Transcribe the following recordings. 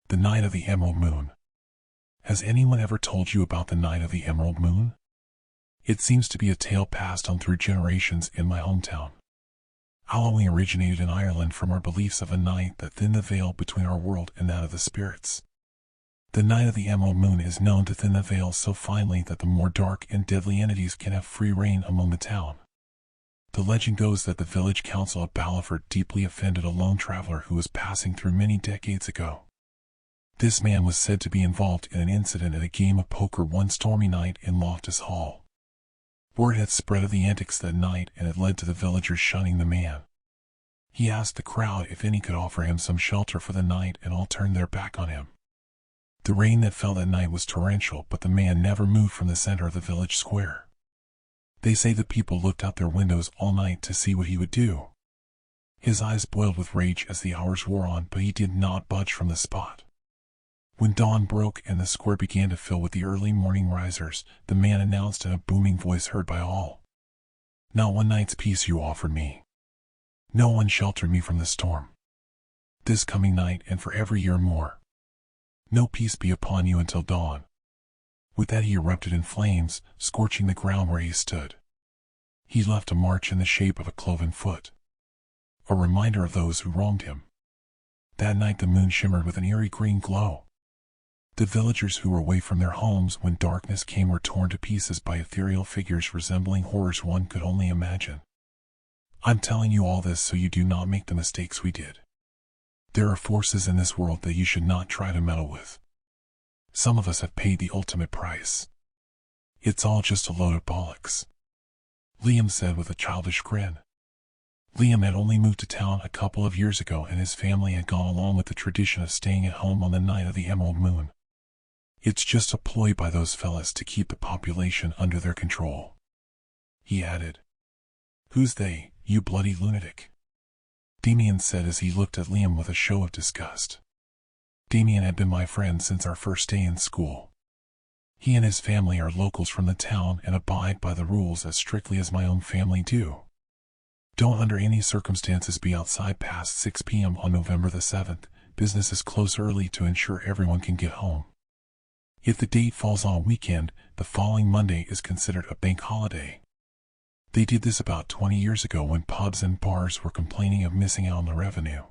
The Night of the Emerald Moon. Has anyone ever told you about the Night of the Emerald Moon? It seems to be a tale passed on through generations in my hometown. Halloween originated in Ireland from our beliefs of a night that thinned the veil between our world and that of the spirits. The Night of the Emerald Moon is known to thin the veil so finely that the more dark and deadly entities can have free reign among the town. The legend goes that the village council at Ballaford deeply offended a lone traveler who was passing through many decades ago. This man was said to be involved in an incident at a game of poker one stormy night in Loftus Hall. Word had spread of the antics that night and had led to the villagers shunning the man. He asked the crowd if any could offer him some shelter for the night, and all turned their back on him. The rain that fell that night was torrential, but the man never moved from the center of the village square. They say the people looked out their windows all night to see what he would do. His eyes boiled with rage as the hours wore on, but he did not budge from the spot. When dawn broke and the square began to fill with the early morning risers, the man announced in a booming voice heard by all, "Not one night's peace you offered me. No one sheltered me from the storm. This coming night and for every year more. No peace be upon you until dawn." With that he erupted in flames, scorching the ground where he stood. He left a mark in the shape of a cloven foot, a reminder of those who wronged him. That night the moon shimmered with an eerie green glow. The villagers who were away from their homes when darkness came were torn to pieces by ethereal figures resembling horrors one could only imagine. I'm telling you all this so you do not make the mistakes we did. There are forces in this world that you should not try to meddle with. Some of us have paid the ultimate price. It's all just a load of bollocks, Liam said with a childish grin. Liam had only moved to town a couple of years ago, and his family had gone along with the tradition of staying at home on the night of the Emerald Moon. It's just a ploy by those fellas to keep the population under their control. He added, "Who's they, you bloody lunatic?" Damien said as he looked at Liam with a show of disgust. Damien had been my friend since our first day in school. He and his family are locals from the town and abide by the rules as strictly as my own family do. Don't under any circumstances be outside past 6 p.m. on November the 7th. Businesses close early to ensure everyone can get home. If the date falls on a weekend, the following Monday is considered a bank holiday. They did this about 20 years ago when pubs and bars were complaining of missing out on the revenue.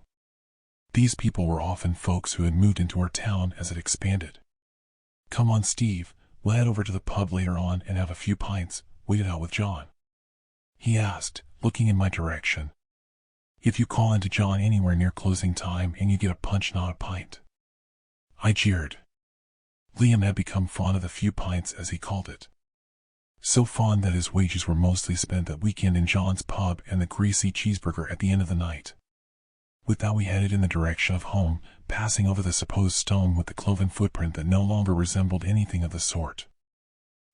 These people were often folks who had moved into our town as it expanded. "Come on, Steve, we'll head over to the pub later on and have a few pints, wait it out with John," he asked, looking in my direction. "If you call into John anywhere near closing time and you get a punch, not a pint." I jeered. Liam had become fond of the few pints, as he called it. So fond that his wages were mostly spent that weekend in John's pub and the greasy cheeseburger at the end of the night. With that we headed in the direction of home, passing over the supposed stone with the cloven footprint that no longer resembled anything of the sort.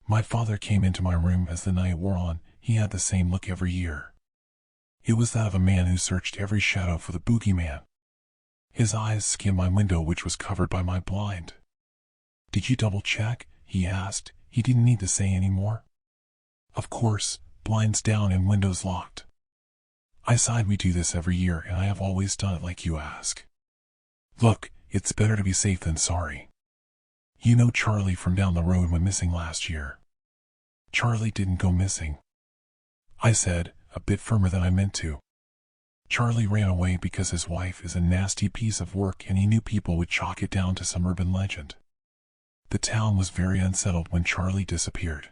My father came into my room as the night wore on. He had the same look every year. It was that of a man who searched every shadow for the boogeyman. His eyes skimmed my window, which was covered by my blind. "Did you double-check?" he asked. He didn't need to say any more. "Of course, blinds down and windows locked." I sighed. "We do this every year, and I have always done it like you ask. Look, it's better to be safe than sorry. You know Charlie from down the road went missing last year." "Charlie didn't go missing," I said, a bit firmer than I meant to. "Charlie ran away because his wife is a nasty piece of work and he knew people would chalk it down to some urban legend. The town was very unsettled when Charlie disappeared.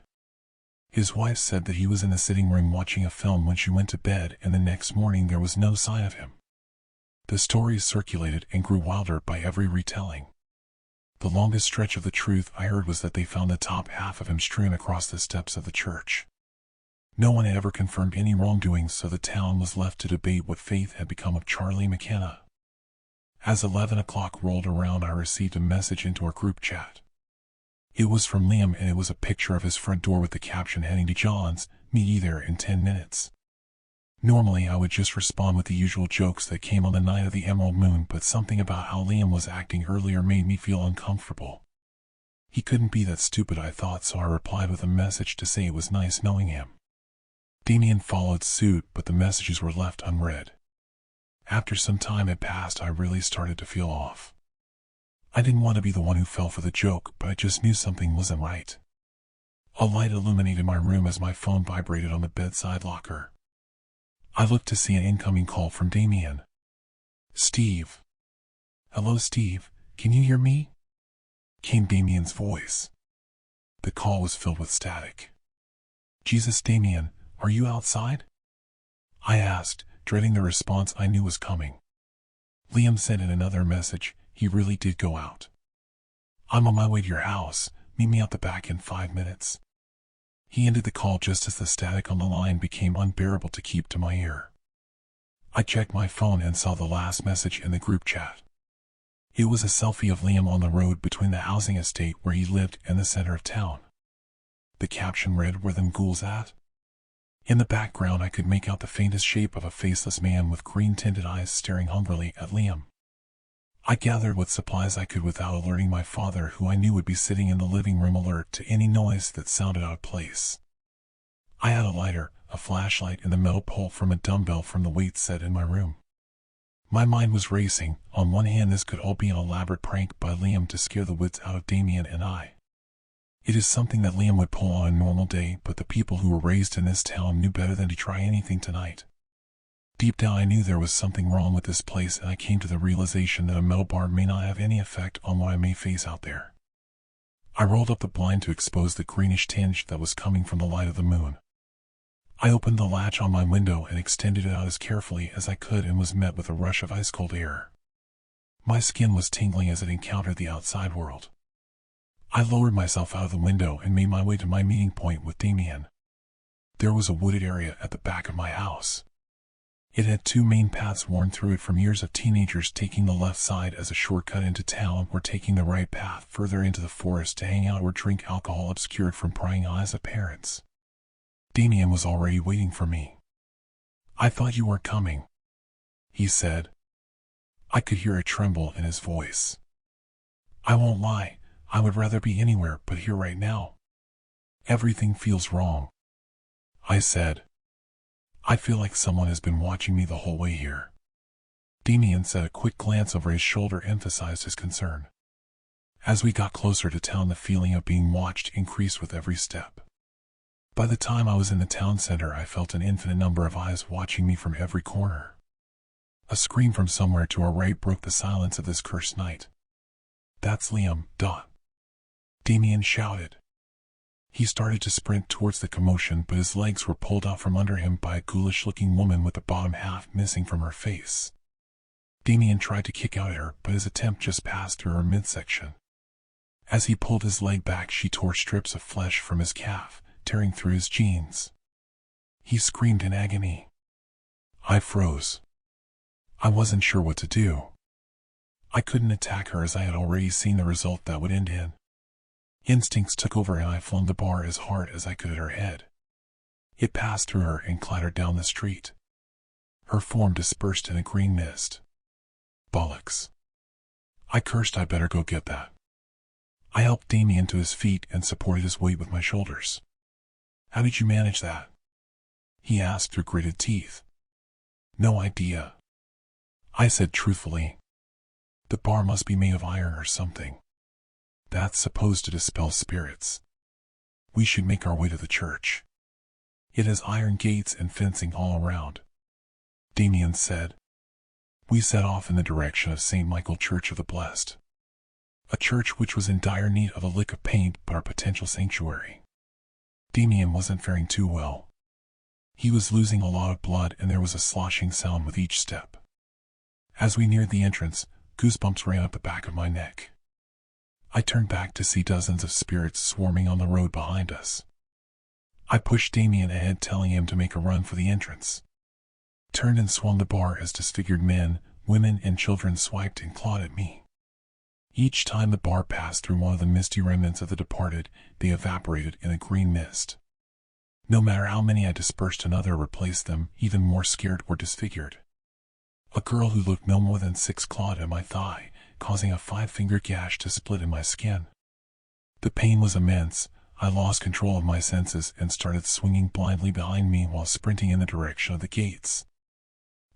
His wife said that he was in the sitting room watching a film when she went to bed, and the next morning there was no sign of him. The stories circulated and grew wilder by every retelling. The longest stretch of the truth I heard was that they found the top half of him strewn across the steps of the church. No one had ever confirmed any wrongdoing, so the town was left to debate what faith had become of Charlie McKenna. As 11 o'clock rolled around, I received a message into our group chat. It was from Liam, and it was a picture of his front door with the caption, "Heading to John's, meet you there in 10 minutes. Normally I would just respond with the usual jokes that came on the night of the Emerald Moon, but something about how Liam was acting earlier made me feel uncomfortable. He couldn't be that stupid, I thought, so I replied with a message to say it was nice knowing him. Damien followed suit, but the messages were left unread. After some time had passed, I really started to feel off. I didn't want to be the one who fell for the joke, but I just knew something wasn't right. A light illuminated my room as my phone vibrated on the bedside locker. I looked to see an incoming call from Damien. "Steve." "Hello, Steve, can you hear me?" came Damien's voice. The call was filled with static. "Jesus, Damien, are you outside?" I asked, dreading the response I knew was coming. Liam sent in another message. He really did go out. "I'm on my way to your house. Meet me out the back in 5 minutes." He ended the call just as the static on the line became unbearable to keep to my ear. I checked my phone and saw the last message in the group chat. It was a selfie of Liam on the road between the housing estate where he lived and the center of town. The caption read, "Where them ghouls at?" In the background I could make out the faintest shape of a faceless man with green-tinted eyes staring hungrily at Liam. I gathered what supplies I could without alerting my father, who I knew would be sitting in the living room alert to any noise that sounded out of place. I had a lighter, a flashlight, and the metal pole from a dumbbell from the weight set in my room. My mind was racing. On one hand, this could all be an elaborate prank by Liam to scare the wits out of Damien and I. It is something that Liam would pull on a normal day, but the people who were raised in this town knew better than to try anything tonight. Deep down I knew there was something wrong with this place, and I came to the realization that a metal bar may not have any effect on what I may face out there. I rolled up the blind to expose the greenish tinge that was coming from the light of the moon. I opened the latch on my window and extended it out as carefully as I could and was met with a rush of ice-cold air. My skin was tingling as it encountered the outside world. I lowered myself out of the window and made my way to my meeting point with Damien. There was a wooded area at the back of my house. It had 2 main paths worn through it from years of teenagers taking the left side as a shortcut into town or taking the right path further into the forest to hang out or drink alcohol obscured from prying eyes of parents. Damien was already waiting for me. "I thought you were coming," he said. I could hear a tremble in his voice. "I won't lie, I would rather be anywhere but here right now. Everything feels wrong," I said. "I feel like someone has been watching me the whole way here." Damien said. A quick glance over his shoulder emphasized his concern. As we got closer to town, the feeling of being watched increased with every step. By the time I was in the town center, I felt an infinite number of eyes watching me from every corner. A scream from somewhere to our right broke the silence of this cursed night. "That's Liam, Dot," Damien shouted. He started to sprint towards the commotion, but his legs were pulled out from under him by a ghoulish-looking woman with the bottom half missing from her face. Damien tried to kick out at her, but his attempt just passed through her midsection. As he pulled his leg back, she tore strips of flesh from his calf, tearing through his jeans. He screamed in agony. I froze. I wasn't sure what to do. I couldn't attack her as I had already seen the result that would end in. Instincts took over and I flung the bar as hard as I could at her head. It passed through her and clattered down the street. Her form dispersed in a green mist. Bollocks. I cursed. "I better go get that." I helped Damien to his feet and supported his weight with my shoulders. "How did you manage that?" he asked through gritted teeth. "No idea," I said truthfully. "The bar must be made of iron or something. That's supposed to dispel spirits. We should make our way to the church. It has iron gates and fencing all around," Damien said. We set off in the direction of St. Michael Church of the Blessed, a church which was in dire need of a lick of paint but our potential sanctuary. Damien wasn't faring too well. He was losing a lot of blood and there was a sloshing sound with each step. As we neared the entrance, goosebumps ran up the back of my neck. I turned back to see dozens of spirits swarming on the road behind us. I pushed Damien ahead, telling him to make a run for the entrance. Turned and swung the bar as disfigured men, women, and children swiped and clawed at me. Each time the bar passed through one of the misty remnants of the departed, they evaporated in a green mist. No matter how many I dispersed, another replaced them, even more scared or disfigured. A girl who looked no more than 6 clawed at my thigh, causing a 5-finger gash to split in my skin. The pain was immense. I lost control of my senses and started swinging blindly behind me while sprinting in the direction of the gates.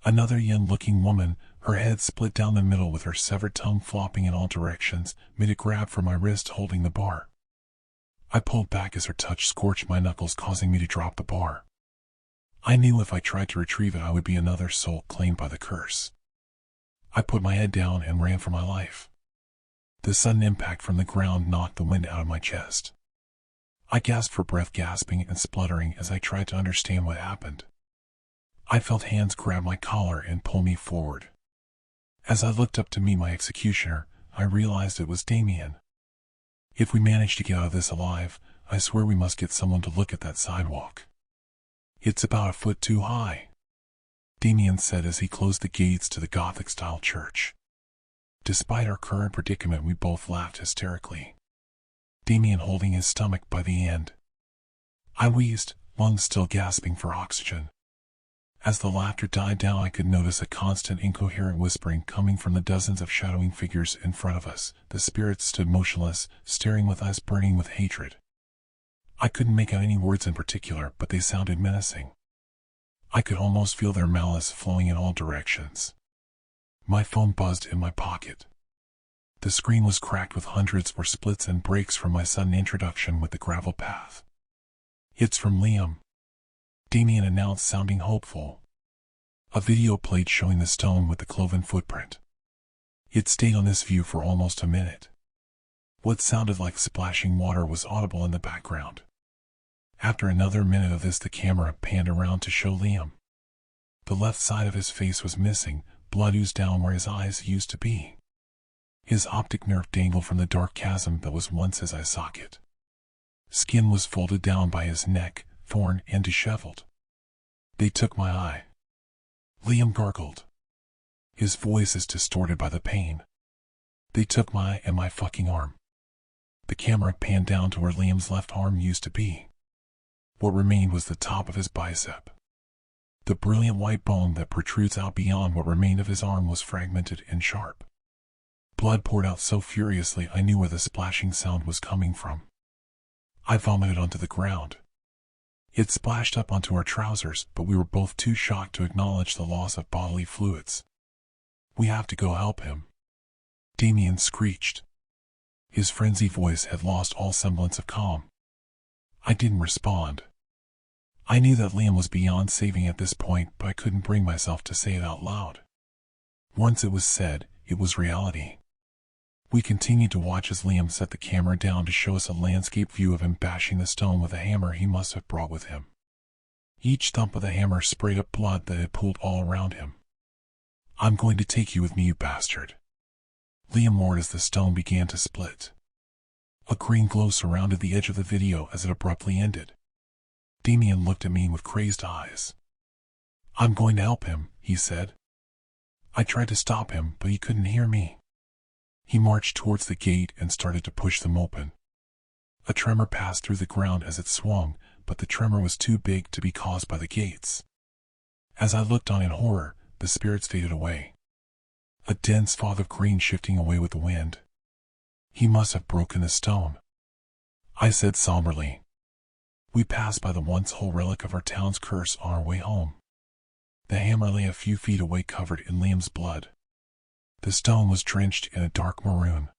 Another young-looking woman, Her head split down the middle with her severed tongue flopping in all directions, made a grab for my wrist holding the bar. I pulled back as her touch scorched my knuckles, causing me to drop the bar. I knew if I tried to retrieve it, I would be another soul claimed by the curse. I put my head down and ran for my life. The sudden impact from the ground knocked the wind out of my chest. I gasped for breath, gasping and spluttering as I tried to understand what happened. I felt hands grab my collar and pull me forward. As I looked up to meet my executioner, I realized it was Damien. If we manage to get out of this alive, I swear we must get someone to look at that sidewalk. It's about a foot too high, Damien said as he closed the gates to the Gothic-style church. Despite our current predicament, we both laughed hysterically, Damien holding his stomach by the end. I wheezed, lungs still gasping for oxygen. As the laughter died down, I could notice a constant incoherent whispering coming from the dozens of shadowing figures in front of us. The spirits stood motionless, staring with eyes burning with hatred. I couldn't make out any words in particular, but they sounded menacing. I could almost feel their malice flowing in all directions. My phone buzzed in my pocket. The screen was cracked with hundreds more splits and breaks from my sudden introduction with the gravel path. "It's from Liam," Damien announced, sounding hopeful. A video played showing the stone with the cloven footprint. It stayed on this view for almost a minute. What sounded like splashing water was audible in the background. After another minute of this, the camera panned around to show Liam. The left side of his face was missing, blood oozed down where his eyes used to be. His optic nerve dangled from the dark chasm that was once his eye socket. Skin was folded down by his neck, torn and disheveled. "They took my eye," Liam gargled. His voice is distorted by the pain. "They took my eye and my fucking arm." The camera panned down to where Liam's left arm used to be. What remained was the top of his bicep. The brilliant white bone that protrudes out beyond what remained of his arm was fragmented and sharp. Blood poured out so furiously I knew where the splashing sound was coming from. I vomited onto the ground. It splashed up onto our trousers, but we were both too shocked to acknowledge the loss of bodily fluids. "We have to go help him," Damien screeched. His frenzied voice had lost all semblance of calm. I didn't respond. I knew that Liam was beyond saving at this point, but I couldn't bring myself to say it out loud. Once it was said, it was reality. We continued to watch as Liam set the camera down to show us a landscape view of him bashing the stone with a hammer he must have brought with him. Each thump of the hammer sprayed up blood that had pooled all around him. "I'm going to take you with me, you bastard," Liam roared as the stone began to split. A green glow surrounded the edge of the video as it abruptly ended. Damien looked at me with crazed eyes. "I'm going to help him," he said. I tried to stop him, but he couldn't hear me. He marched towards the gate and started to push them open. A tremor passed through the ground as it swung, but the tremor was too big to be caused by the gates. As I looked on in horror, the spirits faded away. A dense fog of green shifting away with the wind. "He must have broken the stone," I said somberly. We passed by the once whole relic of our town's curse on our way home. The hammer lay a few feet away, covered in Liam's blood. The stone was drenched in a dark maroon.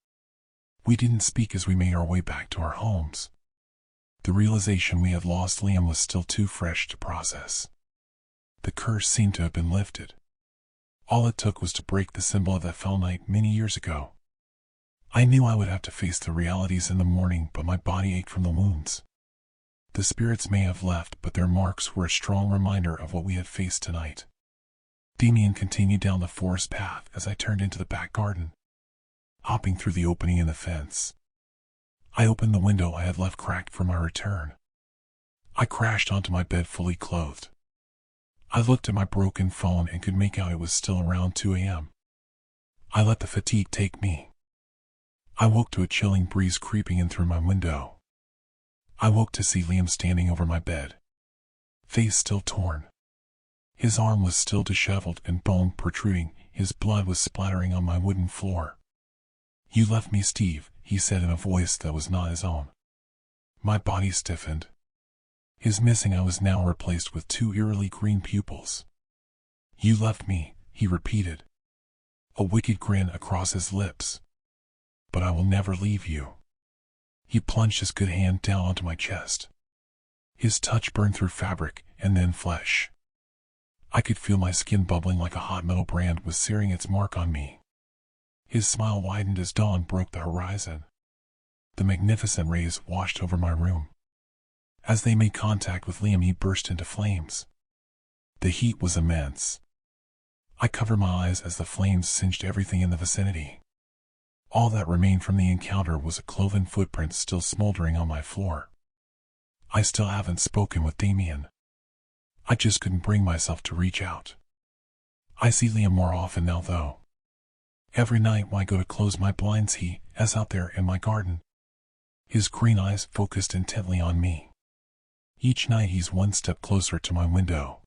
We didn't speak as we made our way back to our homes. The realization we had lost Liam was still too fresh to process. The curse seemed to have been lifted. All it took was to break the symbol of that fell night many years ago. I knew I would have to face the realities in the morning, but my body ached from the wounds. The spirits may have left, but their marks were a strong reminder of what we had faced tonight. Damien continued down the forest path as I turned into the back garden, hopping through the opening in the fence. I opened the window I had left cracked for my return. I crashed onto my bed fully clothed. I looked at my broken phone and could make out it was still around 2 a.m. I let the fatigue take me. I woke to a chilling breeze creeping in through my window. I woke to see Liam standing over my bed, face still torn. His arm was still disheveled and bone protruding. His blood was splattering on my wooden floor. "You left me, Steve," he said in a voice that was not his own. My body stiffened. His missing eye was now replaced with 2 eerily green pupils. "You left me," he repeated. a wicked grin across his lips. "But I will never leave you." He plunged his good hand down onto my chest. His touch burned through fabric and then flesh. I could feel my skin bubbling like a hot metal brand was searing its mark on me. His smile widened as dawn broke the horizon. The magnificent rays washed over my room. As they made contact with Liam, he burst into flames. The heat was immense. I covered my eyes as the flames singed everything in the vicinity. All that remained from the encounter was a cloven footprint still smoldering on my floor. I still haven't spoken with Damien. I just couldn't bring myself to reach out. I see Liam more often now, though. Every night when I go to close my blinds, he is out there in my garden. His green eyes focused intently on me. Each night he's one step closer to my window.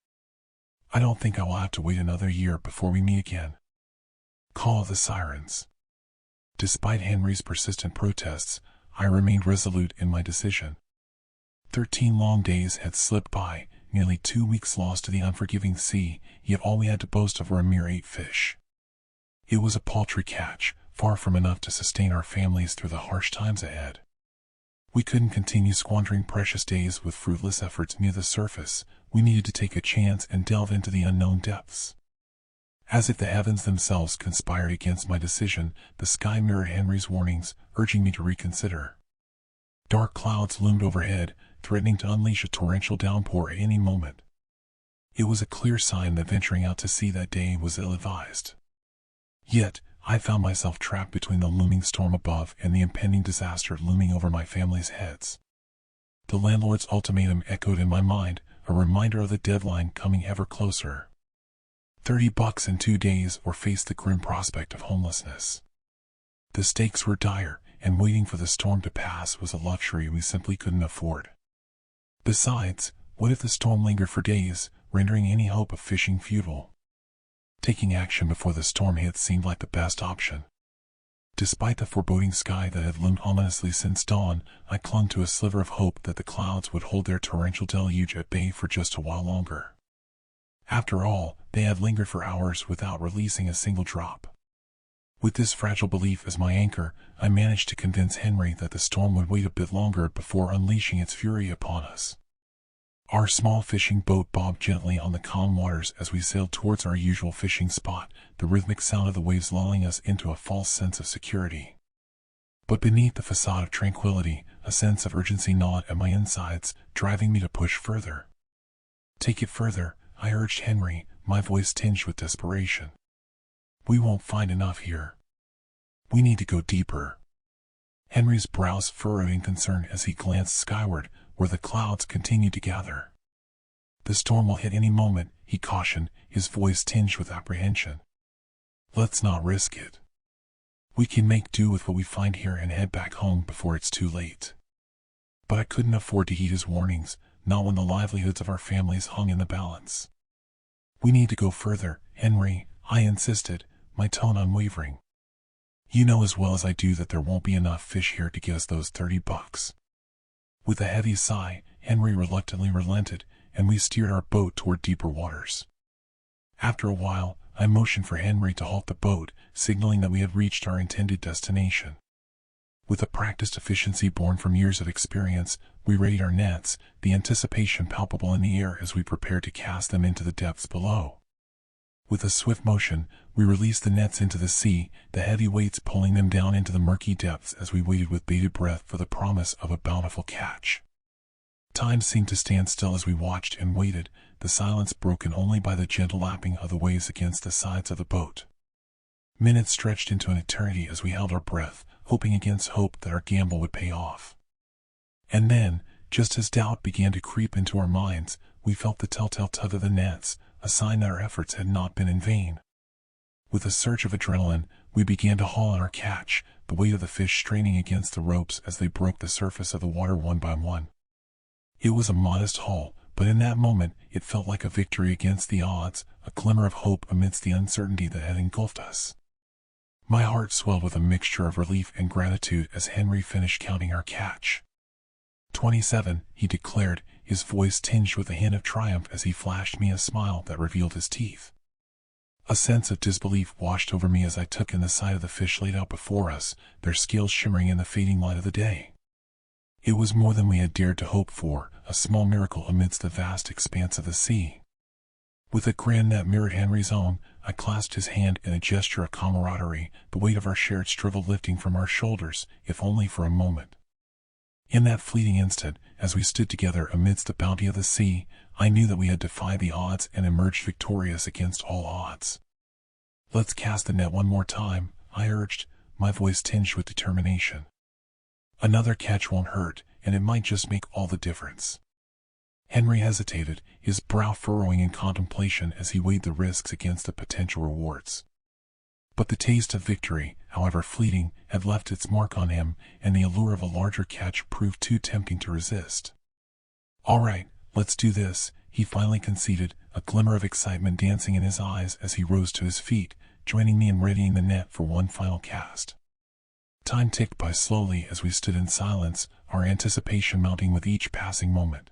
I don't think I will have to wait another year before we meet again. Call of the Sirens. Despite Henry's persistent protests, I remained resolute in my decision. 13 long days had slipped by, nearly 2 weeks lost to the unforgiving sea, yet all we had to boast of were a mere 8 fish. It was a paltry catch, far from enough to sustain our families through the harsh times ahead. We couldn't continue squandering precious days with fruitless efforts near the surface. We needed to take a chance and delve into the unknown depths. As if the heavens themselves conspired against my decision, the sky mirrored Henry's warnings, urging me to reconsider. Dark clouds loomed overhead, threatening to unleash a torrential downpour at any moment. It was a clear sign that venturing out to sea that day was ill-advised. Yet, I found myself trapped between the looming storm above and the impending disaster looming over my family's heads. The landlord's ultimatum echoed in my mind, a reminder of the deadline coming ever closer. $30 in 2 days or face the grim prospect of homelessness. The stakes were dire, and waiting for the storm to pass was a luxury we simply couldn't afford. Besides, what if the storm lingered for days, rendering any hope of fishing futile? Taking action before the storm hit seemed like the best option. Despite the foreboding sky that had loomed ominously since dawn, I clung to a sliver of hope that the clouds would hold their torrential deluge at bay for just a while longer. After all, they had lingered for hours without releasing a single drop. With this fragile belief as my anchor, I managed to convince Henry that the storm would wait a bit longer before unleashing its fury upon us. Our small fishing boat bobbed gently on the calm waters as we sailed towards our usual fishing spot, the rhythmic sound of the waves lulling us into a false sense of security. But beneath the facade of tranquility, a sense of urgency gnawed at my insides, driving me to push further. "Take it further," I urged Henry, my voice tinged with desperation. "We won't find enough here. We need to go deeper." Henry's brows furrowed in concern as he glanced skyward, where the clouds continued to gather. "The storm will hit any moment," he cautioned, his voice tinged with apprehension. "Let's not risk it. We can make do with what we find here and head back home before it's too late." But I couldn't afford to heed his warnings, not when the livelihoods of our families hung in the balance. "We need to go further, Henry," I insisted, my tone unwavering. "You know as well as I do that there won't be enough fish here to get us those $30. With a heavy sigh, Henry reluctantly relented, and we steered our boat toward deeper waters. After a while, I motioned for Henry to halt the boat, signaling that we had reached our intended destination. With a practiced efficiency born from years of experience, we readied our nets, the anticipation palpable in the air as we prepared to cast them into the depths below. With a swift motion, we released the nets into the sea, the heavy weights pulling them down into the murky depths as we waited with bated breath for the promise of a bountiful catch. Time seemed to stand still as we watched and waited, the silence broken only by the gentle lapping of the waves against the sides of the boat. Minutes stretched into an eternity as we held our breath, hoping against hope that our gamble would pay off. And then, just as doubt began to creep into our minds, we felt the telltale tug of the nets, a sign that our efforts had not been in vain. With a surge of adrenaline, we began to haul on our catch, the weight of the fish straining against the ropes as they broke the surface of the water one by one. It was a modest haul, but in that moment it felt like a victory against the odds, a glimmer of hope amidst the uncertainty that had engulfed us. My heart swelled with a mixture of relief and gratitude as Henry finished counting our catch. 27, he declared, his voice tinged with a hint of triumph as he flashed me a smile that revealed his teeth. A sense of disbelief washed over me as I took in the sight of the fish laid out before us, their scales shimmering in the fading light of the day. It was more than we had dared to hope for, a small miracle amidst the vast expanse of the sea. With a grin that mirrored Henry's own, I clasped his hand in a gesture of camaraderie, the weight of our shared struggle lifting from our shoulders, if only for a moment. In that fleeting instant, as we stood together amidst the bounty of the sea, I knew that we had defied the odds and emerged victorious against all odds. "Let's cast the net one more time," I urged, my voice tinged with determination. "Another catch won't hurt, and it might just make all the difference." Henry hesitated, his brow furrowing in contemplation as he weighed the risks against the potential rewards. But the taste of victory, however fleeting, had left its mark on him, and the allure of a larger catch proved too tempting to resist. "All right, let's do this," he finally conceded, a glimmer of excitement dancing in his eyes as he rose to his feet, joining me in readying the net for one final cast. Time ticked by slowly as we stood in silence, our anticipation mounting with each passing moment.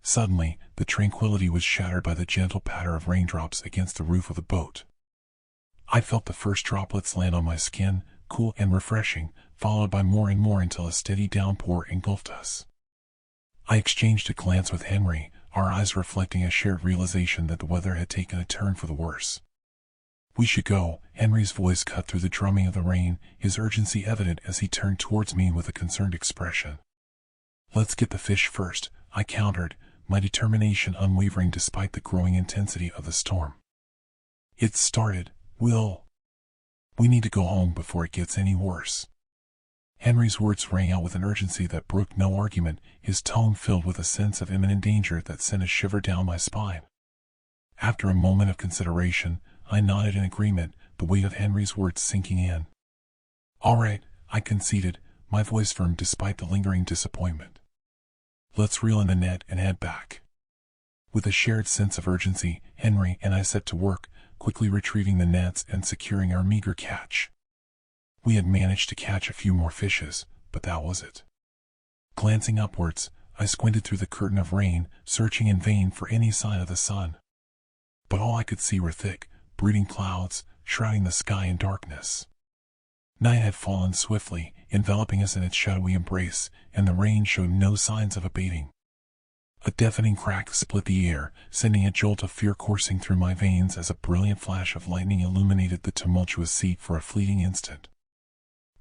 Suddenly, the tranquility was shattered by the gentle patter of raindrops against the roof of the boat. I felt the first droplets land on my skin, cool and refreshing, followed by more and more until a steady downpour engulfed us. I exchanged a glance with Henry, our eyes reflecting a shared realization that the weather had taken a turn for the worse. "We should go," Henry's voice cut through the drumming of the rain, his urgency evident as he turned towards me with a concerned expression. "Let's get the fish first," I countered, my determination unwavering despite the growing intensity of the storm. "It's started, Will. We need to go home before it gets any worse." Henry's words rang out with an urgency that brooked no argument, his tone filled with a sense of imminent danger that sent a shiver down my spine. After a moment of consideration, I nodded in agreement, the weight of Henry's words sinking in. "All right," I conceded, my voice firm despite the lingering disappointment. "Let's reel in the net and head back." With a shared sense of urgency, Henry and I set to work, quickly retrieving the nets and securing our meager catch. We had managed to catch a few more fishes, but that was it. Glancing upwards, I squinted through the curtain of rain, searching in vain for any sign of the sun. But all I could see were thick, brooding clouds, shrouding the sky in darkness. Night had fallen swiftly, enveloping us in its shadowy embrace, and the rain showed no signs of abating. A deafening crack split the air, sending a jolt of fear coursing through my veins as a brilliant flash of lightning illuminated the tumultuous sea for a fleeting instant.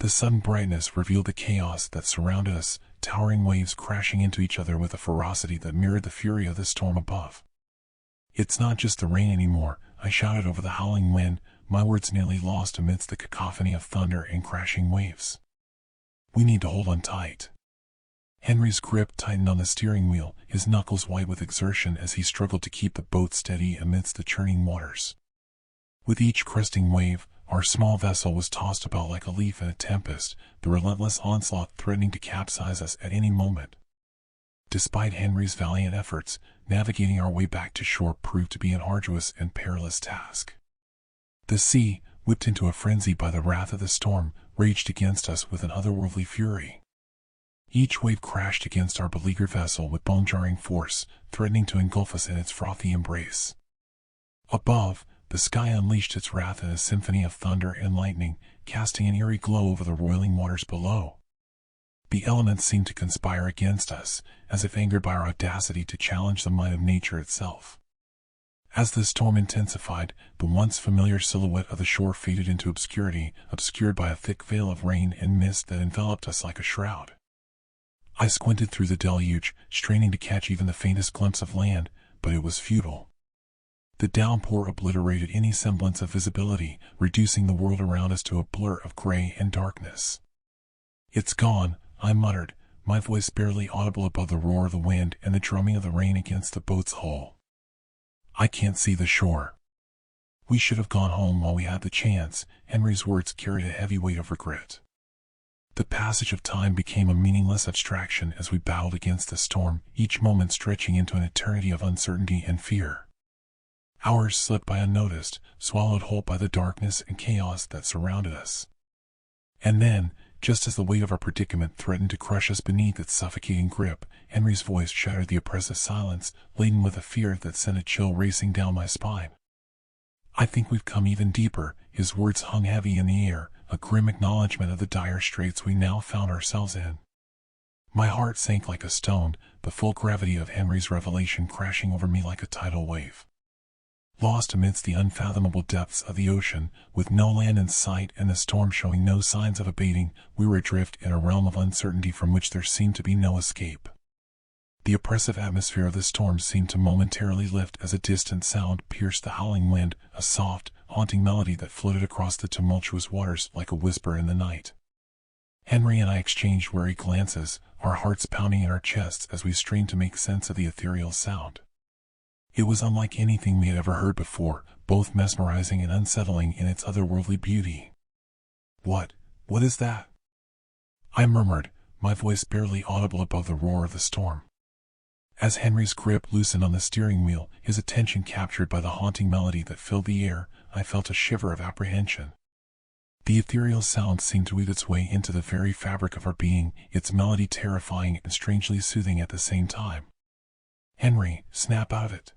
The sudden brightness revealed the chaos that surrounded us, towering waves crashing into each other with a ferocity that mirrored the fury of the storm above. "It's not just the rain anymore," I shouted over the howling wind, my words nearly lost amidst the cacophony of thunder and crashing waves. "We need to hold on tight." Henry's grip tightened on the steering wheel, his knuckles white with exertion as he struggled to keep the boat steady amidst the churning waters. With each cresting wave, our small vessel was tossed about like a leaf in a tempest, the relentless onslaught threatening to capsize us at any moment. Despite Henry's valiant efforts, navigating our way back to shore proved to be an arduous and perilous task. The sea, whipped into a frenzy by the wrath of the storm, raged against us with an otherworldly fury. Each wave crashed against our beleaguered vessel with bone-jarring force, threatening to engulf us in its frothy embrace. Above, the sky unleashed its wrath in a symphony of thunder and lightning, casting an eerie glow over the roiling waters below. The elements seemed to conspire against us, as if angered by our audacity to challenge the might of nature itself. As the storm intensified, the once familiar silhouette of the shore faded into obscurity, obscured by a thick veil of rain and mist that enveloped us like a shroud. I squinted through the deluge, straining to catch even the faintest glimpse of land, but it was futile. The downpour obliterated any semblance of visibility, reducing the world around us to a blur of gray and darkness. "It's gone," I muttered, my voice barely audible above the roar of the wind and the drumming of the rain against the boat's hull. "I can't see the shore." "We should have gone home while we had the chance," Henry's words carried a heavy weight of regret. The passage of time became a meaningless abstraction as we battled against the storm, each moment stretching into an eternity of uncertainty and fear. Hours slipped by unnoticed, swallowed whole by the darkness and chaos that surrounded us. And then, just as the weight of our predicament threatened to crush us beneath its suffocating grip, Henry's voice shattered the oppressive silence, laden with a fear that sent a chill racing down my spine. I think we've come even deeper. His words hung heavy in the air, a grim acknowledgement of the dire straits we now found ourselves in. My heart sank like a stone, the full gravity of Henry's revelation crashing over me like a tidal wave. Lost amidst the unfathomable depths of the ocean, with no land in sight and the storm showing no signs of abating, we were adrift in a realm of uncertainty from which there seemed to be no escape. The oppressive atmosphere of the storm seemed to momentarily lift as a distant sound pierced the howling wind, a soft, haunting melody that floated across the tumultuous waters like a whisper in the night. Henry and I exchanged wary glances, our hearts pounding in our chests as we strained to make sense of the ethereal sound. It was unlike anything we had ever heard before, both mesmerizing and unsettling in its otherworldly beauty. What is that?" I murmured, my voice barely audible above the roar of the storm. As Henry's grip loosened on the steering wheel, his attention captured by the haunting melody that filled the air, I felt a shiver of apprehension. The ethereal sound seemed to weave its way into the very fabric of our being, its melody terrifying and strangely soothing at the same time. "Henry, snap out of it!"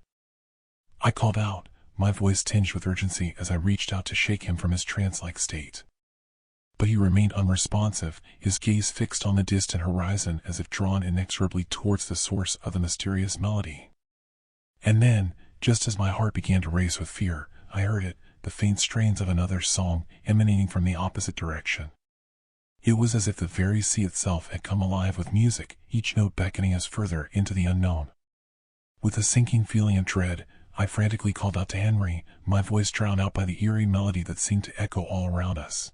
I called out, my voice tinged with urgency as I reached out to shake him from his trance-like state. But he remained unresponsive, his gaze fixed on the distant horizon as if drawn inexorably towards the source of the mysterious melody. And then, just as my heart began to race with fear, I heard it, the faint strains of another song emanating from the opposite direction. It was as if the very sea itself had come alive with music, each note beckoning us further into the unknown. With a sinking feeling of dread, I frantically called out to Henry, my voice drowned out by the eerie melody that seemed to echo all around us.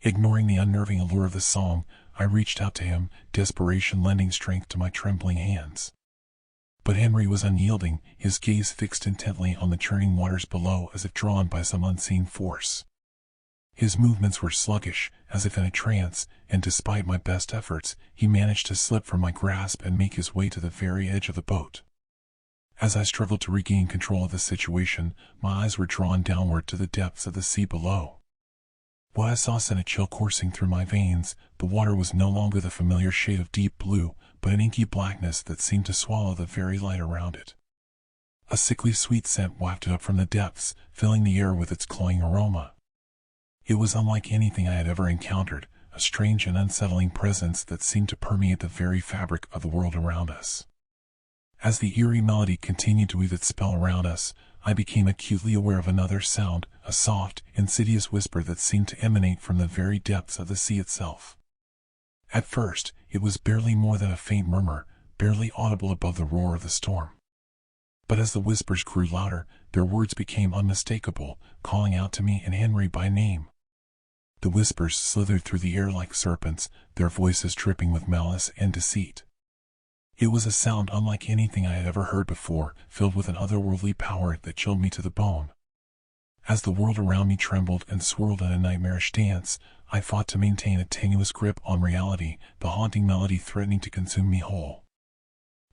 Ignoring the unnerving allure of the song, I reached out to him, desperation lending strength to my trembling hands. But Henry was unyielding, his gaze fixed intently on the churning waters below as if drawn by some unseen force. His movements were sluggish, as if in a trance, and despite my best efforts, he managed to slip from my grasp and make his way to the very edge of the boat. As I struggled to regain control of the situation, my eyes were drawn downward to the depths of the sea below. What I saw sent a chill coursing through my veins. The water was no longer the familiar shade of deep blue, but an inky blackness that seemed to swallow the very light around it. A sickly sweet scent wafted up from the depths, filling the air with its cloying aroma. It was unlike anything I had ever encountered, a strange and unsettling presence that seemed to permeate the very fabric of the world around us. As the eerie melody continued to weave its spell around us, I became acutely aware of another sound, a soft, insidious whisper that seemed to emanate from the very depths of the sea itself. At first, it was barely more than a faint murmur, barely audible above the roar of the storm. But as the whispers grew louder, their words became unmistakable, calling out to me and Henry by name. The whispers slithered through the air like serpents, their voices dripping with malice and deceit. It was a sound unlike anything I had ever heard before, filled with an otherworldly power that chilled me to the bone. As the world around me trembled and swirled in a nightmarish dance, I fought to maintain a tenuous grip on reality, the haunting melody threatening to consume me whole.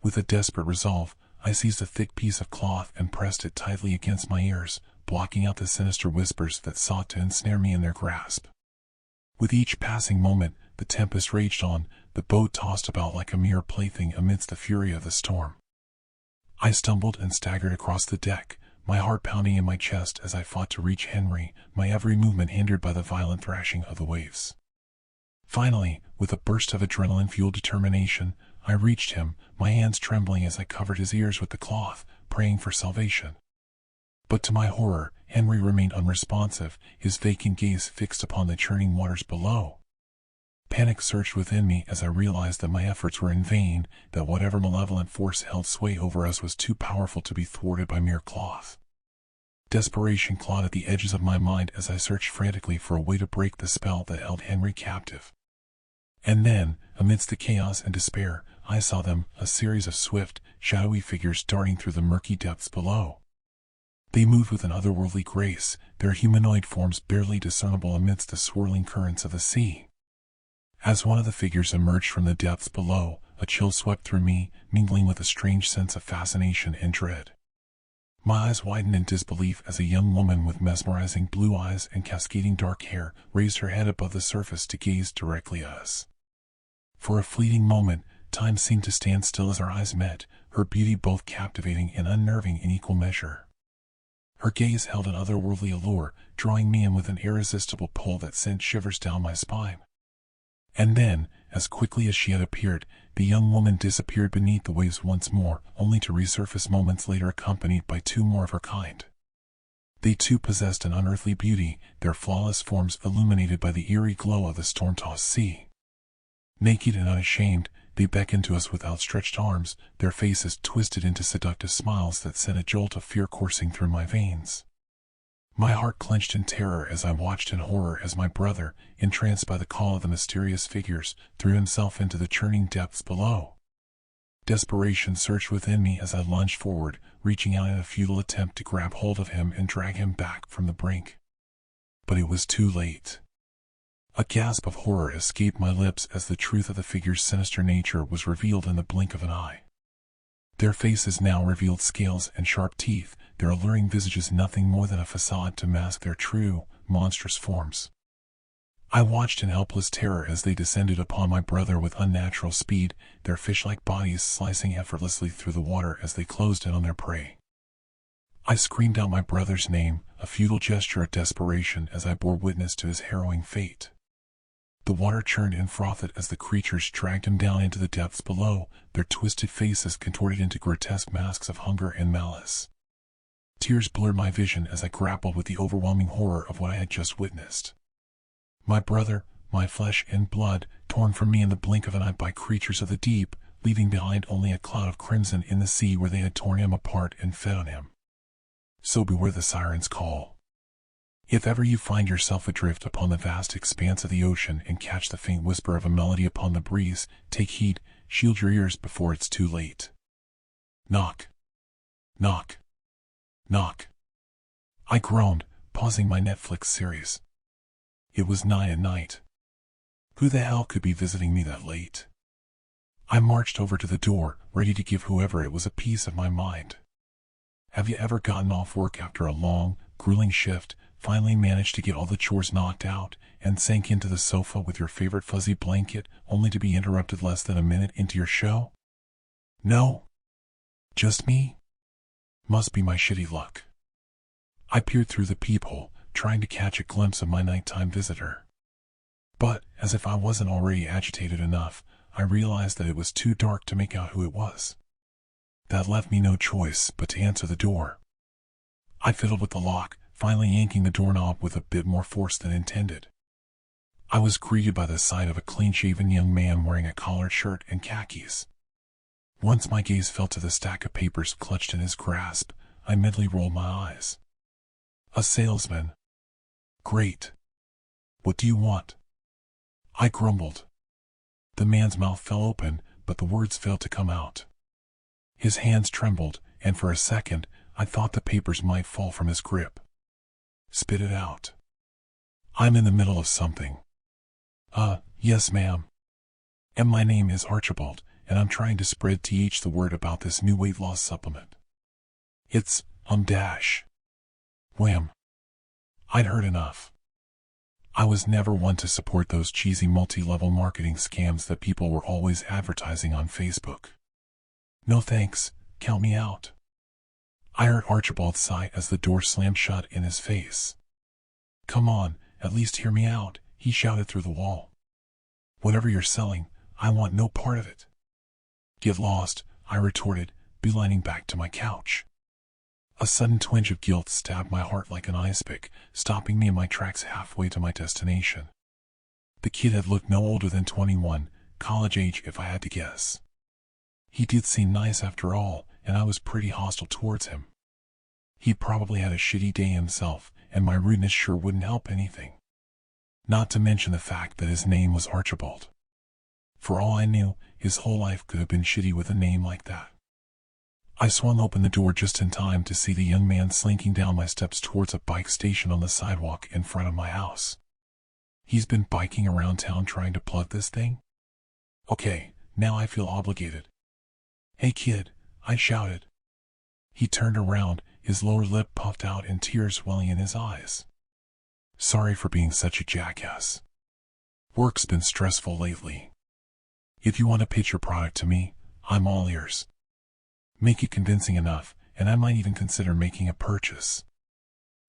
With a desperate resolve, I seized a thick piece of cloth and pressed it tightly against my ears, blocking out the sinister whispers that sought to ensnare me in their grasp. With each passing moment, the tempest raged on, the boat tossed about like a mere plaything amidst the fury of the storm. I stumbled and staggered across the deck, my heart pounding in my chest as I fought to reach Henry, my every movement hindered by the violent thrashing of the waves. Finally, with a burst of adrenaline-fueled determination, I reached him, my hands trembling as I covered his ears with the cloth, praying for salvation. But to my horror, Henry remained unresponsive, his vacant gaze fixed upon the churning waters below. Panic surged within me as I realized that my efforts were in vain, that whatever malevolent force held sway over us was too powerful to be thwarted by mere cloth. Desperation clawed at the edges of my mind as I searched frantically for a way to break the spell that held Henry captive. And then, amidst the chaos and despair, I saw them, a series of swift, shadowy figures darting through the murky depths below. They moved with an otherworldly grace, their humanoid forms barely discernible amidst the swirling currents of the sea. As one of the figures emerged from the depths below, a chill swept through me, mingling with a strange sense of fascination and dread. My eyes widened in disbelief as a young woman with mesmerizing blue eyes and cascading dark hair raised her head above the surface to gaze directly at us. For a fleeting moment, time seemed to stand still as our eyes met, her beauty both captivating and unnerving in equal measure. Her gaze held an otherworldly allure, drawing me in with an irresistible pull that sent shivers down my spine. And then, as quickly as she had appeared, the young woman disappeared beneath the waves once more, only to resurface moments later accompanied by two more of her kind. They too possessed an unearthly beauty, their flawless forms illuminated by the eerie glow of the storm-tossed sea. Naked and unashamed, they beckoned to us with outstretched arms, their faces twisted into seductive smiles that sent a jolt of fear coursing through my veins. My heart clenched in terror as I watched in horror as my brother, entranced by the call of the mysterious figures, threw himself into the churning depths below. Desperation surged within me as I lunged forward, reaching out in a futile attempt to grab hold of him and drag him back from the brink. But it was too late. A gasp of horror escaped my lips as the truth of the figure's sinister nature was revealed in the blink of an eye. Their faces now revealed scales and sharp teeth, their alluring visages nothing more than a facade to mask their true, monstrous forms. I watched in helpless terror as they descended upon my brother with unnatural speed, their fish-like bodies slicing effortlessly through the water as they closed in on their prey. I screamed out my brother's name, a futile gesture of desperation as I bore witness to his harrowing fate. The water churned and frothed as the creatures dragged him down into the depths below, their twisted faces contorted into grotesque masks of hunger and malice. Tears blurred my vision as I grappled with the overwhelming horror of what I had just witnessed. My brother, my flesh and blood, torn from me in the blink of an eye by creatures of the deep, leaving behind only a cloud of crimson in the sea where they had torn him apart and fed on him. So beware the siren's call. If ever you find yourself adrift upon the vast expanse of the ocean and catch the faint whisper of a melody upon the breeze, take heed, shield your ears before it's too late. Knock. Knock. Knock. I groaned, pausing my Netflix series. It was 9 at night. Who the hell could be visiting me that late? I marched over to the door, ready to give whoever it was a piece of my mind. Have you ever gotten off work after a long, grueling shift, finally managed to get all the chores knocked out, and sank into the sofa with your favorite fuzzy blanket, only to be interrupted less than a minute into your show? No? Just me? Must be my shitty luck. I peered through the peephole, trying to catch a glimpse of my nighttime visitor. But, as if I wasn't already agitated enough, I realized that it was too dark to make out who it was. That left me no choice but to answer the door. I fiddled with the lock, finally yanking the doorknob with a bit more force than intended. I was greeted by the sight of a clean-shaven young man wearing a collared shirt and khakis. Once my gaze fell to the stack of papers clutched in his grasp, I mentally rolled my eyes. A salesman. Great. What do you want? I grumbled. The man's mouth fell open, but the words failed to come out. His hands trembled, and for a second, I thought the papers might fall from his grip. Spit it out. I'm in the middle of something. Yes ma'am. And my name is Archibald, and I'm trying to spread the word about this new weight loss supplement. It's, dash. Wham. I'd heard enough. I was never one to support those cheesy multi-level marketing scams that people were always advertising on Facebook. No thanks, count me out. I heard Archibald sigh as the door slammed shut in his face. Come on, at least hear me out, he shouted through the wall. Whatever you're selling, I want no part of it. Get lost, I retorted, beelining back to my couch. A sudden twinge of guilt stabbed my heart like an ice pick, stopping me in my tracks halfway to my destination. The kid had looked no older than 21, college age if I had to guess. He did seem nice after all, and I was pretty hostile towards him. He probably had a shitty day himself, and my rudeness sure wouldn't help anything. Not to mention the fact that his name was Archibald. For all I knew, his whole life could have been shitty with a name like that. I swung open the door just in time to see the young man slinking down my steps towards a bike station on the sidewalk in front of my house. He's been biking around town trying to plug this thing? Okay, now I feel obligated. Hey kid, I shouted. He turned around, his lower lip puffed out and tears welling in his eyes. Sorry for being such a jackass. Work's been stressful lately. If you want to pitch your product to me, I'm all ears. Make it convincing enough, and I might even consider making a purchase.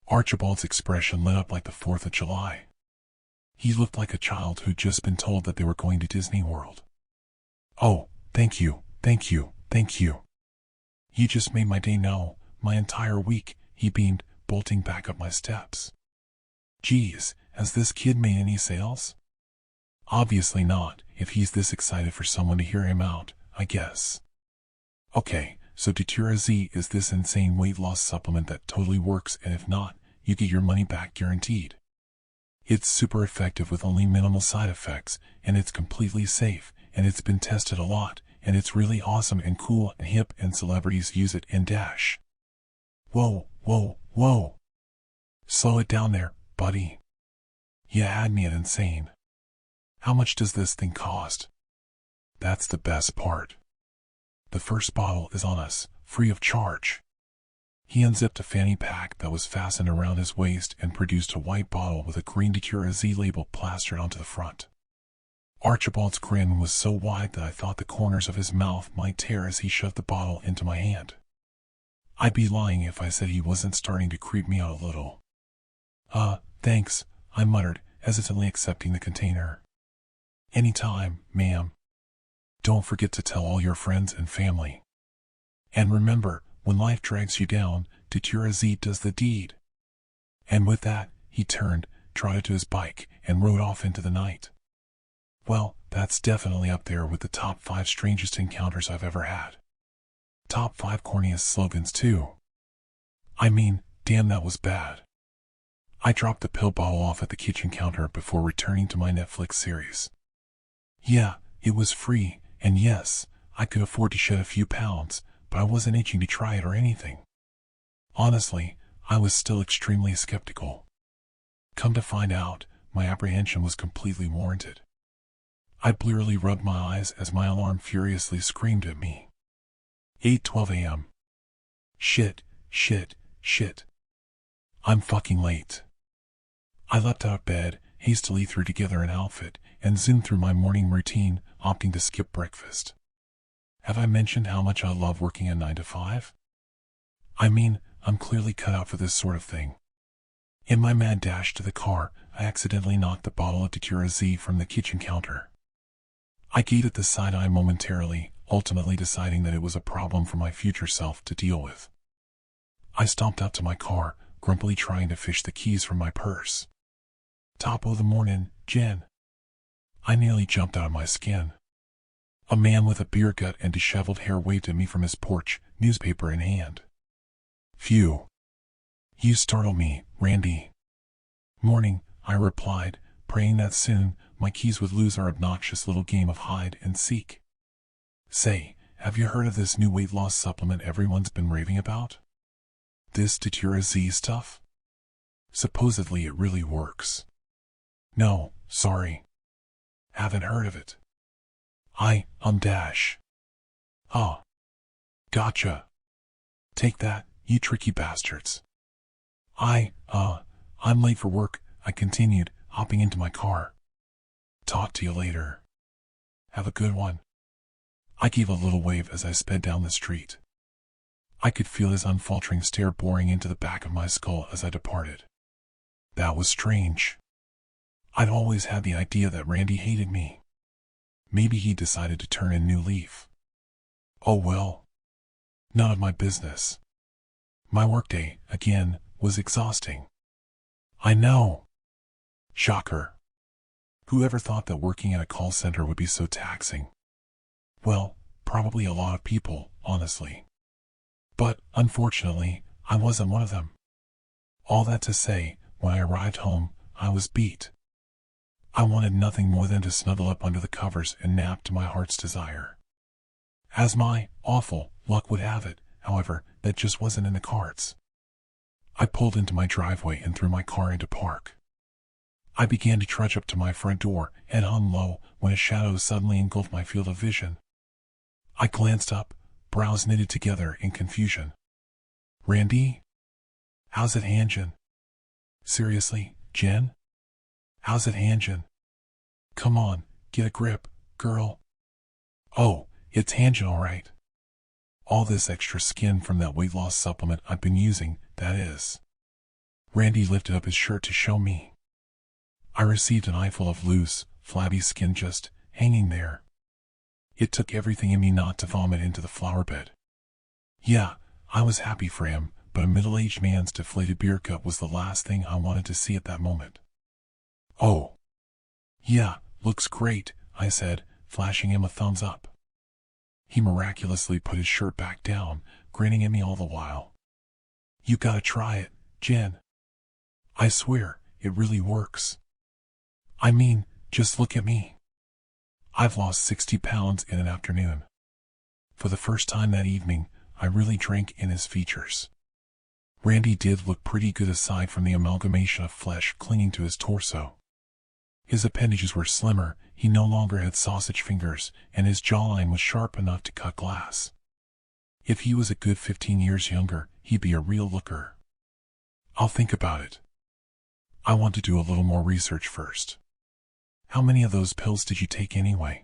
Archibald's expression lit up like the 4th of July. He looked like a child who'd just been told that they were going to Disney World. "Oh, thank you, thank you, thank you. You just made my day, no, my entire week," he beamed, bolting back up my steps. "Geez, has this kid made any sales?" "Obviously not, if he's this excited for someone to hear him out, I guess." "Okay, so Datura Z is this insane weight loss supplement that totally works, and if not, you get your money back guaranteed. It's super effective with only minimal side effects, and it's completely safe, and it's been tested a lot, and it's really awesome and cool and hip, and celebrities use it and dash." Whoa, whoa, whoa. Slow it down there, buddy. You had me at insane. How much does this thing cost? That's the best part. The first bottle is on us, free of charge. He unzipped a fanny pack that was fastened around his waist and produced a white bottle with a green Datura Z label plastered onto the front. Archibald's grin was so wide that I thought the corners of his mouth might tear as he shoved the bottle into my hand. I'd be lying if I said he wasn't starting to creep me out a little. Thanks," I muttered, hesitantly accepting the container. "Anytime, ma'am. Don't forget to tell all your friends and family. And remember, when life drags you down, Datura Z does the deed." And with that, he turned, trotted to his bike, and rode off into the night. Well, that's definitely up there with the top 5 strangest encounters I've ever had. Top 5 corniest slogans, too. I mean, damn, that was bad. I dropped the pill bottle off at the kitchen counter before returning to my Netflix series. Yeah, it was free, and yes, I could afford to shed a few pounds, but I wasn't itching to try it or anything. Honestly, I was still extremely skeptical. Come to find out, my apprehension was completely warranted. I blearily rubbed my eyes as my alarm furiously screamed at me. 8:12 a.m. Shit. I'm fucking late. I leapt out of bed, hastily threw together an outfit, and zoomed through my morning routine, opting to skip breakfast. Have I mentioned how much I love working a 9 to 5? I mean, I'm clearly cut out for this sort of thing. In my mad dash to the car, I accidentally knocked the bottle of Datura Z from the kitchen counter. I gave it the side eye momentarily, ultimately deciding that it was a problem for my future self to deal with. I stomped out to my car, grumpily trying to fish the keys from my purse. Top of the morning, Jen. I nearly jumped out of my skin. A man with a beer gut and disheveled hair waved at me from his porch, newspaper in hand. Phew. You startled me, Randy. Morning, I replied, praying that soon my keys would lose our obnoxious little game of hide and seek. Say, have you heard of this new weight loss supplement everyone's been raving about? This Datura Z stuff? Supposedly it really works. No, sorry. Haven't heard of it. Dash. Oh. Gotcha. Take that, you tricky bastards. I'm late for work, I continued, hopping into my car. Talk to you later. Have a good one. I gave a little wave as I sped down the street. I could feel his unfaltering stare boring into the back of my skull as I departed. That was strange. I'd always had the idea that Randy hated me. Maybe he decided to turn a new leaf. Oh well. None of my business. My workday, again, was exhausting. I know. Shocker. Whoever thought that working at a call center would be so taxing? Well, probably a lot of people, honestly. But, unfortunately, I wasn't one of them. All that to say, when I arrived home, I was beat. I wanted nothing more than to snuggle up under the covers and nap to my heart's desire. As my awful luck would have it, however, that just wasn't in the cards. I pulled into my driveway and threw my car into park. I began to trudge up to my front door, head hung low, when a shadow suddenly engulfed my field of vision. I glanced up, brows knitted together in confusion. Randy? How's it hangin'? Seriously, Jen? How's it hangin'? Come on, get a grip, girl. Oh, it's hangin' all right. All this extra skin from that weight loss supplement I've been using, that is. Randy lifted up his shirt to show me. I received an eyeful of loose, flabby skin just hanging there. It took everything in me not to vomit into the flower bed. Yeah, I was happy for him, but a middle-aged man's deflated beer cup was the last thing I wanted to see at that moment. Oh. Yeah, looks great, I said, flashing him a thumbs up. He miraculously put his shirt back down, grinning at me all the while. You gotta try it, Jen. I swear, it really works. I mean, just look at me. I've lost 60 pounds in an afternoon. For the first time that evening, I really drank in his features. Randy did look pretty good aside from the amalgamation of flesh clinging to his torso. His appendages were slimmer, he no longer had sausage fingers, and his jawline was sharp enough to cut glass. If he was a good 15 years younger, he'd be a real looker. I'll think about it. I want to do a little more research first. How many of those pills did you take anyway?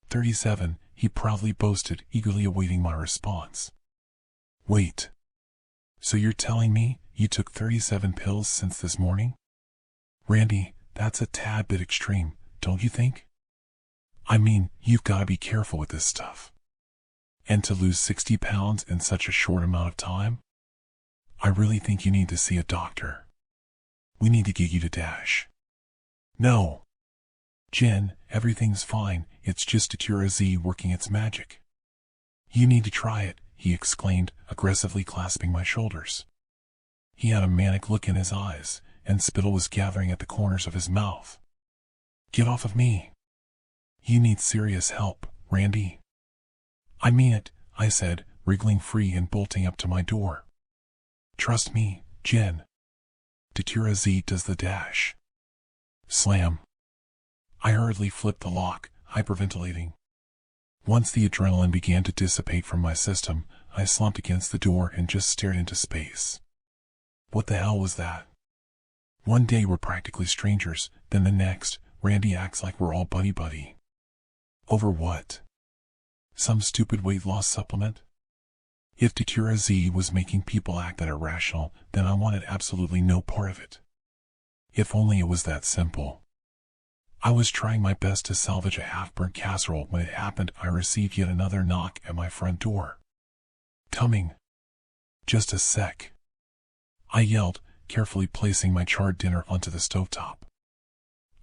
37, he proudly boasted, eagerly awaiting my response. Wait. So you're telling me you took 37 pills since this morning? Randy, that's a tad bit extreme, don't you think? I mean, you've got to be careful with this stuff. And to lose 60 pounds in such a short amount of time? I really think you need to see a doctor. We need to get you to Dash. No. Jen, everything's fine, it's just Datura Z working its magic. You need to try it, he exclaimed, aggressively clasping my shoulders. He had a manic look in his eyes, and spittle was gathering at the corners of his mouth. Get off of me. You need serious help, Randy. I mean it, I said, wriggling free and bolting up to my door. Trust me, Jen. Datura Z does the dash. Slam. I hurriedly flipped the lock, hyperventilating. Once the adrenaline began to dissipate from my system, I slumped against the door and just stared into space. What the hell was that? One day we're practically strangers, then the next, Randy acts like we're all buddy-buddy. Over what? Some stupid weight loss supplement? If Datura Z was making people act that irrational, then I wanted absolutely no part of it. If only it was that simple. I was trying my best to salvage a half-burnt casserole when it happened. I received yet another knock at my front door. Coming. Just a sec. I yelled, carefully placing my charred dinner onto the stovetop.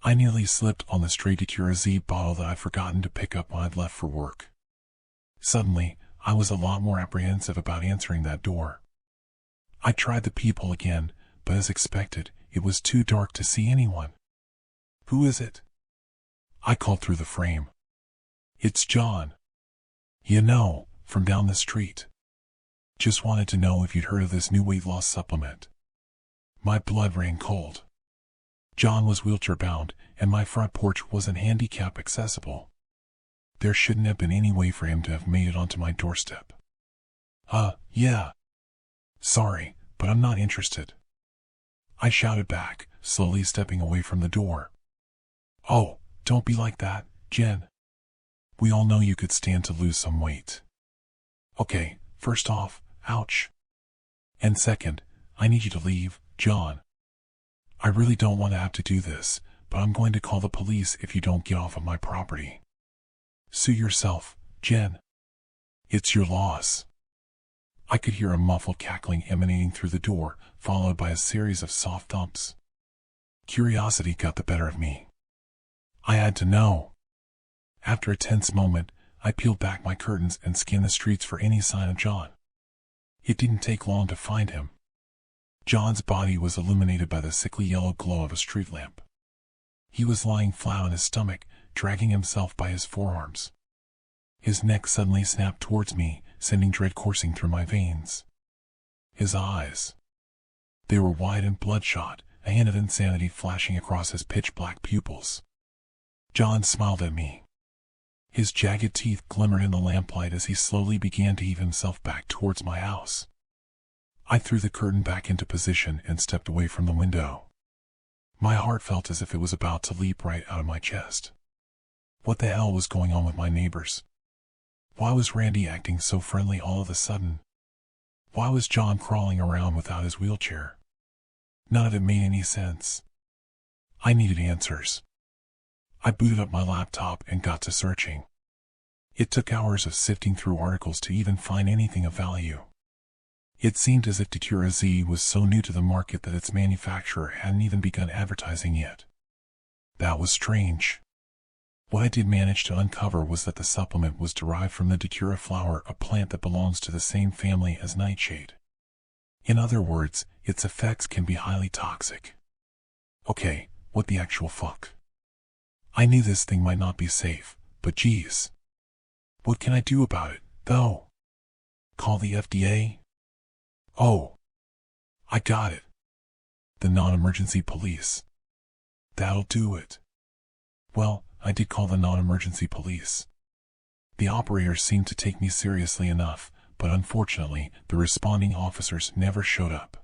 I nearly slipped on the stray Datura Z bottle that I'd forgotten to pick up when I'd left for work. Suddenly, I was a lot more apprehensive about answering that door. I tried the peephole again, but as expected, it was too dark to see anyone. Who is it? I called through the frame. It's John. You know, from down the street. Just wanted to know if you'd heard of this new weight loss supplement. My blood ran cold. John was wheelchair-bound, and my front porch wasn't handicap accessible. There shouldn't have been any way for him to have made it onto my doorstep. Yeah. Sorry, but I'm not interested. I shouted back, slowly stepping away from the door. Oh, don't be like that, Jen. We all know you could stand to lose some weight. Okay, first off, ouch. And second, I need you to leave, John. I really don't want to have to do this, but I'm going to call the police if you don't get off of my property. Sue yourself, Jen. It's your loss. I could hear a muffled cackling emanating through the door, followed by a series of soft thumps. Curiosity got the better of me. I had to know. After a tense moment, I peeled back my curtains and scanned the streets for any sign of John. It didn't take long to find him. John's body was illuminated by the sickly yellow glow of a street lamp. He was lying flat on his stomach, dragging himself by his forearms. His neck suddenly snapped towards me, sending dread coursing through my veins. His eyes. They were wide and bloodshot, a hint of insanity flashing across his pitch-black pupils. John smiled at me. His jagged teeth glimmered in the lamplight as he slowly began to heave himself back towards my house. I threw the curtain back into position and stepped away from the window. My heart felt as if it was about to leap right out of my chest. What the hell was going on with my neighbors? Why was Randy acting so friendly all of a sudden? Why was John crawling around without his wheelchair? None of it made any sense. I needed answers. I booted up my laptop and got to searching. It took hours of sifting through articles to even find anything of value. It seemed as if Datura Z was so new to the market that its manufacturer hadn't even begun advertising yet. That was strange. What I did manage to uncover was that the supplement was derived from the Datura flower, a plant that belongs to the same family as nightshade. In other words, its effects can be highly toxic. Okay, what the actual fuck? I knew this thing might not be safe, but geez. What can I do about it, though? Call the FDA? Oh. I got it. The non-emergency police. That'll do it. Well, I did call the non-emergency police. The operators seemed to take me seriously enough, but unfortunately, the responding officers never showed up.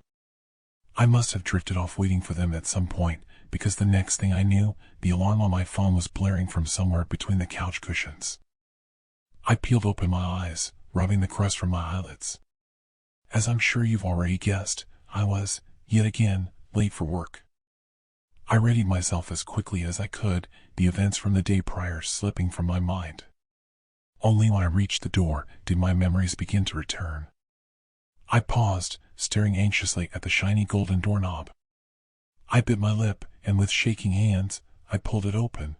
I must have drifted off waiting for them at some point, because the next thing I knew, the alarm on my phone was blaring from somewhere between the couch cushions. I peeled open my eyes, rubbing the crust from my eyelids. As I'm sure you've already guessed, I was, yet again, late for work. I readied myself as quickly as I could, the events from the day prior slipping from my mind. Only when I reached the door did my memories begin to return. I paused, staring anxiously at the shiny golden doorknob. I bit my lip, and with shaking hands, I pulled it open.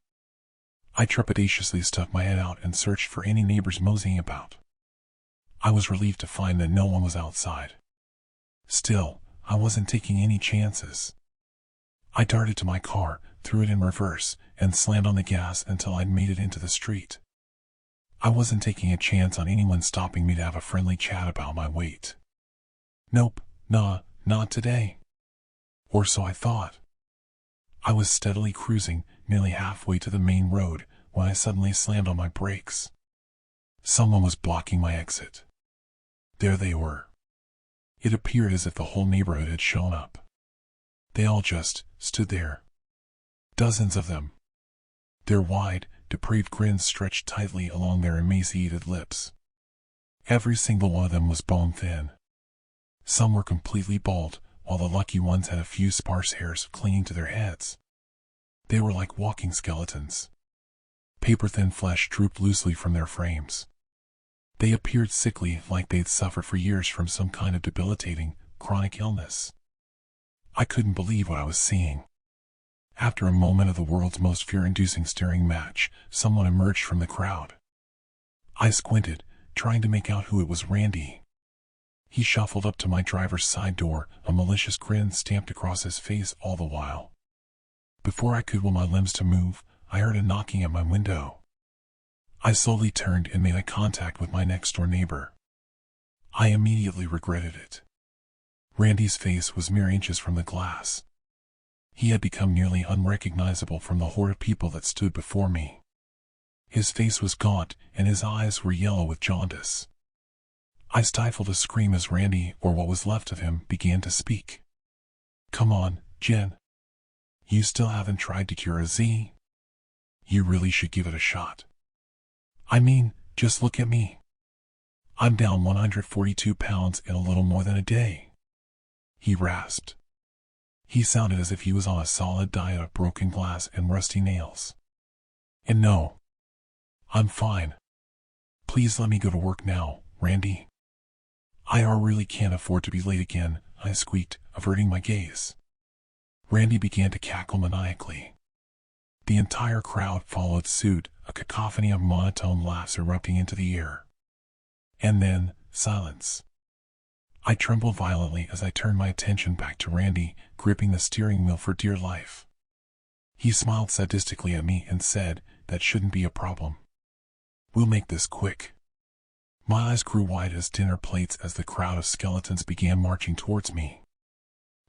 I trepidatiously stuck my head out and searched for any neighbors moseying about. I was relieved to find that no one was outside. Still, I wasn't taking any chances. I darted to my car, threw it in reverse, and slammed on the gas until I'd made it into the street. I wasn't taking a chance on anyone stopping me to have a friendly chat about my weight. Nope, nah, not today. Or so I thought. I was steadily cruising, nearly halfway to the main road, when I suddenly slammed on my brakes. Someone was blocking my exit. There they were. It appeared as if the whole neighborhood had shown up. They all just stood there. Dozens of them. Their wide, depraved grins stretched tightly along their emaciated lips. Every single one of them was bone-thin. Some were completely bald, while the lucky ones had a few sparse hairs clinging to their heads. They were like walking skeletons. Paper-thin flesh drooped loosely from their frames. They appeared sickly, like they'd suffered for years from some kind of debilitating, chronic illness. I couldn't believe what I was seeing. After a moment of the world's most fear-inducing staring match, someone emerged from the crowd. I squinted, trying to make out who it was. Randy. He shuffled up to my driver's side door, a malicious grin stamped across his face all the while. Before I could will my limbs to move, I heard a knocking at my window. I slowly turned and made eye contact with my next-door neighbor. I immediately regretted it. Randy's face was mere inches from the glass. He had become nearly unrecognizable from the horde of people that stood before me. His face was gaunt, and his eyes were yellow with jaundice. I stifled a scream as Randy, or what was left of him, began to speak. Come on, Jen. You still haven't tried Datura Z? You really should give it a shot. I mean, just look at me. I'm down 142 pounds in a little more than a day. He rasped. He sounded as if he was on a solid diet of broken glass and rusty nails. And no. I'm fine. Please let me go to work now, Randy. I really can't afford to be late again, I squeaked, averting my gaze. Randy began to cackle maniacally. The entire crowd followed suit, a cacophony of monotone laughs erupting into the air. And then, silence. I trembled violently as I turned my attention back to Randy, gripping the steering wheel for dear life. He smiled sadistically at me and said, that shouldn't be a problem. We'll make this quick. My eyes grew wide as dinner plates as the crowd of skeletons began marching towards me.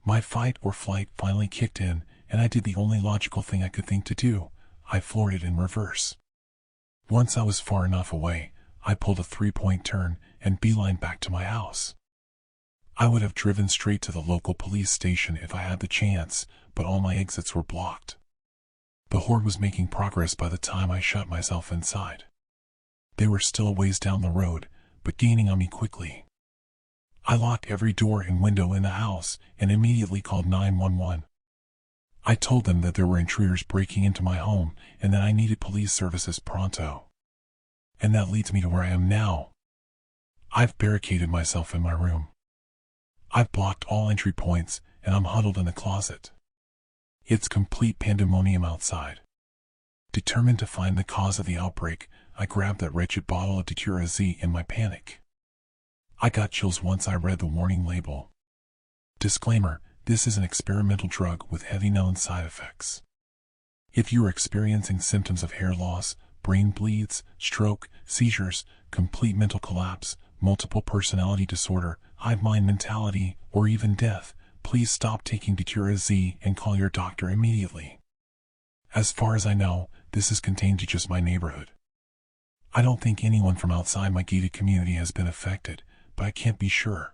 My fight or flight finally kicked in, and I did the only logical thing I could think to do. I floored it in reverse. Once I was far enough away, I pulled a three-point turn and beelined back to my house. I would have driven straight to the local police station if I had the chance, but all my exits were blocked. The horde was making progress by the time I shut myself inside. They were still a ways down the road, but gaining on me quickly. I locked every door and window in the house and immediately called 911. I told them that there were intruders breaking into my home and that I needed police services pronto. And that leads me to where I am now. I've barricaded myself in my room. I've blocked all entry points and I'm huddled in the closet. It's complete pandemonium outside. Determined to find the cause of the outbreak, I grabbed that wretched bottle of Datura Z in my panic. I got chills once I read the warning label. Disclaimer: this is an experimental drug with heavy known side effects. If you are experiencing symptoms of hair loss, brain bleeds, stroke, seizures, complete mental collapse, multiple personality disorder, hive mind mentality, or even death, please stop taking Datura Z and call your doctor immediately. As far as I know, this is contained to just my neighborhood. I don't think anyone from outside my gated community has been affected, but I can't be sure.